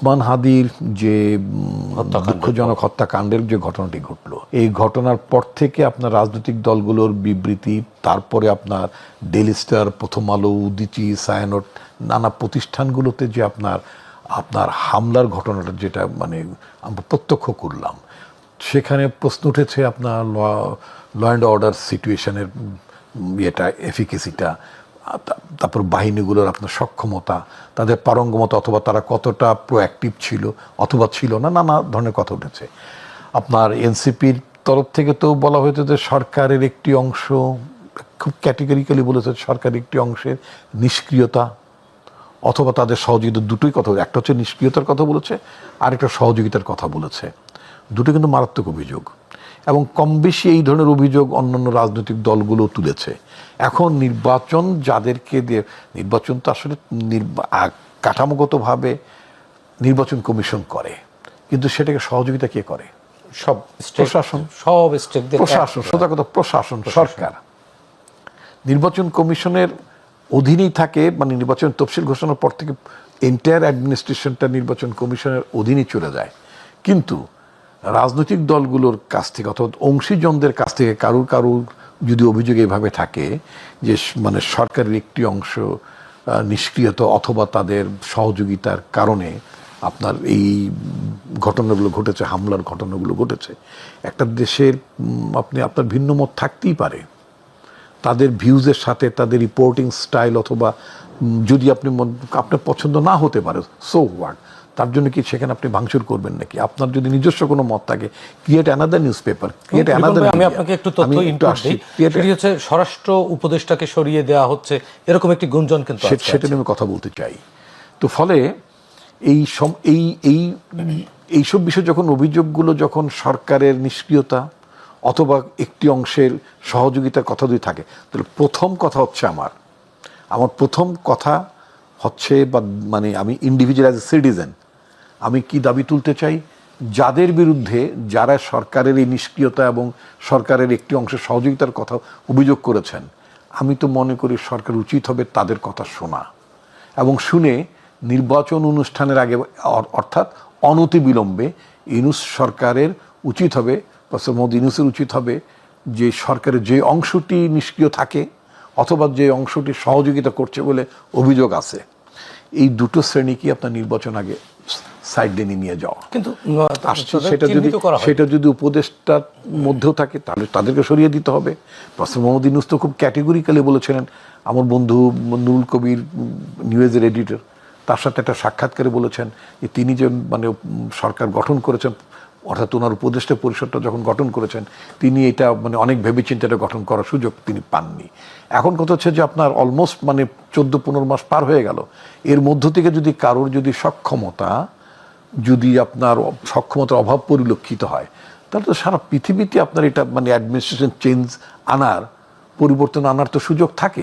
ওসমান হাদির যে দুঃখজনক হত্যাকাণ্ডের যে ঘটনাটি ঘটলো, এই ঘটনার পর থেকে আপনার রাজনৈতিক দলগুলোর বিবৃতি, তারপরে আপনার ডেইলি স্টার, প্রথম আলো, উদীচী, ছায়ানট, নানা প্রতিষ্ঠানগুলোতে যে আপনার হামলার ঘটনাটা যেটা মানে আমরা প্রত্যক্ষ করলাম, সেখানে প্রশ্ন উঠেছে আপনার ল অ্যান্ড অর্ডার সিচুয়েশনের ইয়েটা, এফিকেসিটা, তারপর বাহিনীগুলোর আপনার সক্ষমতা, তাদের পারঙ্গমতা, অথবা তারা কতটা প্রোঅ্যাক্টিভ ছিল অথবা ছিল না, নানা ধরনের কথা উঠেছে। আপনার এনসিপির তরফ থেকে তো বলা হয়েছে যে সরকারের একটি অংশ, খুব ক্যাটেগরিক্যালি বলেছে সরকারের একটি অংশের নিষ্ক্রিয়তা অথবা তাদের সহযোগিতা, দুটোই কথা, একটা হচ্ছে নিষ্ক্রিয়তার কথা বলেছে, আরেকটা সহযোগিতার কথা বলেছে। দুটো কিন্তু মারাত্মক অভিযোগ, এবং কম বেশি এই ধরনের অভিযোগ অন্যান্য রাজনৈতিক দলগুলো তুলেছে। এখন নির্বাচন যাদেরকে দিয়ে, নির্বাচন তো আসলে কাঠামোগতভাবে নির্বাচন কমিশন করে, কিন্তু সেটাকে সহযোগিতা কে করে? সব প্রশাসন, সব স্টেটদের প্রশাসন, সোজা কথা প্রশাসন, সরকার। নির্বাচন কমিশনের অধীনেই থাকে, মানে নির্বাচন তফসিল ঘোষণার পর থেকে এন্টায়ার অ্যাডমিনিস্ট্রেশনটা নির্বাচন কমিশনের অধীনেই চলে যায়। কিন্তু রাজনৈতিক দলগুলোর কাছ থেকে অথবা অংশীজনদের কাছ থেকে কারুর যদি অভিযোগ এভাবে থাকে যে মানে সরকারের একটি অংশ নিষ্ক্রিয়তা অথবা তাদের সহযোগিতার কারণে আপনার এই ঘটনাগুলো ঘটেছে, হামলার ঘটনাগুলো ঘটেছে, একটা দেশের আপনার ভিন্ন মত থাকতেই পারে, তাদের ভিউজের সাথে তাদের রিপোর্টিং স্টাইল, অথবা যদি আপনার পছন্দ না হতে পারে, সো হোয়াট, তার জন্য কি সেখানে আপনি ভাঙচুর করবেন নাকি? আপনার যদি নিজস্ব কোনো মত থাকে, create another news paper, create another. আমি আপনাকে একটু তথ্য ইনপুট দিই, সেটি হচ্ছে স্বরাষ্ট্র উপদেষ্টাকে সরিয়ে দেওয়া হচ্ছে, এরকম একটি গুঞ্জন কিন্তু সেটা নিয়ে আমি কথা বলতে চাই। তো ফলে এইসব বিষয় যখন অভিযোগগুলো যখন সরকারের নিষ্ক্রিয়তা অথবা একটি অংশের সহযোগিতার কথা যদি থাকে, তাহলে প্রথম কথা হচ্ছে আমার প্রথম কথা হচ্ছে, বা মানে আমি ইন্ডিভিজুয়াল অ্যাজ এ সিটিজেন আমি কি দাবি তুলতে চাই, যাদের বিরুদ্ধে, যারা সরকারের এই নিষ্ক্রিয়তা এবং সরকারের একটি অংশের সহযোগিতার কথা অভিযোগ করেছেন, আমি তো মনে করি সরকার উচিত হবে তাদের কথা শোনা, এবং শুনে নির্বাচন অনুষ্ঠানের আগে, অর্থাৎ অনতিবিলম্বে ইউনূস সরকারের উচিত হবে, প্রফেসর মোহাম্মদ ইউনূসের উচিত হবে যে সরকারের যে অংশটি নিষ্ক্রিয় থাকে অথবা যে অংশটি সহযোগিতা করছে বলে অভিযোগ আছে, এই দুটো শ্রেণীকে আপনার নির্বাচন আগে সাইড দিয়ে নিয়ে যাওয়া। কিন্তু সেটা যদি উপদেষ্টার মধ্যেও থাকে, তাহলে তাদেরকে সরিয়ে দিতে হবে। প্রফেসর মোহাম্মদ ইউনূস তো খুব ক্যাটেগরিক্যালি বলেছিলেন, আমার বন্ধু নুরুল কবির, নিউজের এডিটর, তার সাথে একটা সাক্ষাৎকারে বলেছেন যে তিনি যে মানে সরকার গঠন করেছেন, অর্থাৎ ওনার উপদেষ্টা পরিষদটা যখন গঠন করেছেন, তিনি এটা মানে অনেক ভেবেচিন্তে এটা গঠন করার সুযোগ তিনি পাননি। এখন কথা হচ্ছে যে আপনার অলমোস্ট মানে 14-15 মাস পার হয়ে গেল, এর মধ্য থেকে যদি কারোর যদি আপনার সক্ষমতার অভাব পরিলক্ষিত হয়, তাহলে তো সারা পৃথিবীতে আপনার এটা মানে অ্যাডমিনিস্ট্রেশন চেঞ্জ পরিবর্তন আনার তো সুযোগ থাকে।